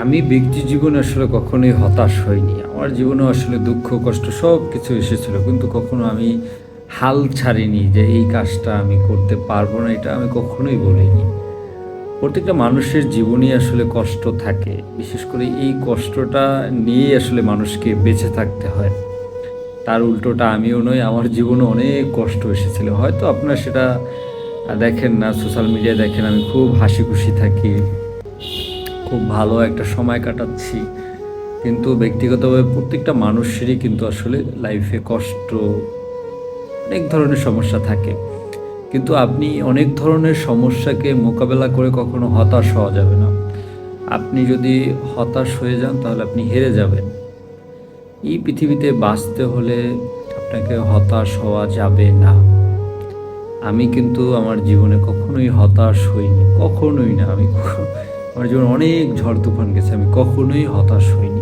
আমি ব্যক্তি জীবনে আসলে কখনোই হতাশ হইনি। আমার জীবনে আসলে দুঃখ, কষ্ট সব কিছু এসেছিল। কিন্তু কখনো আমি হাল ছাড়িনি যে এই কাজটা আমি করতে পারবো না, এটা আমি কখনোই বলিনি। প্রত্যেকটা মানুষের জীবনেই আসলে কষ্ট থাকে। বিশেষ করে এই কষ্টটা নিয়েই আসলে মানুষকে বেঁচে থাকতে হয়। তার উল্টোটা আমিও নই, আমার জীবনে অনেক কষ্ট এসেছিল। হয়তো আপনারা সেটা দেখেন না, সোশ্যাল মিডিয়ায় দেখেন আমি খুব হাসিখুশি থাকি। খুব ভালো একটা সময় কাটাচ্ছি। কিন্তু ব্যক্তিগতভাবে প্রত্যেকটা মানুষেরই কিন্তু আসলে লাইফে কষ্ট, অনেক ধরনের সমস্যা থাকে। কিন্তু আপনি অনেক ধরনের সমস্যাকে মোকাবেলা করে কখনো হতাশ হওয়া যাবে না। আপনি যদি হতাশ হয়ে যান তাহলে আপনি হেরে যাবেন। এই পৃথিবীতে বাঁচতে হলে আপনাকে হতাশ হওয়া যাবে না। আমি কিন্তু আমার জীবনে কখনোই হতাশ হইনি। কখনোই না। আমার জীবনে অনেক ঝড় তুফান গেছে। আমি কখনোই হতাশ হইনি।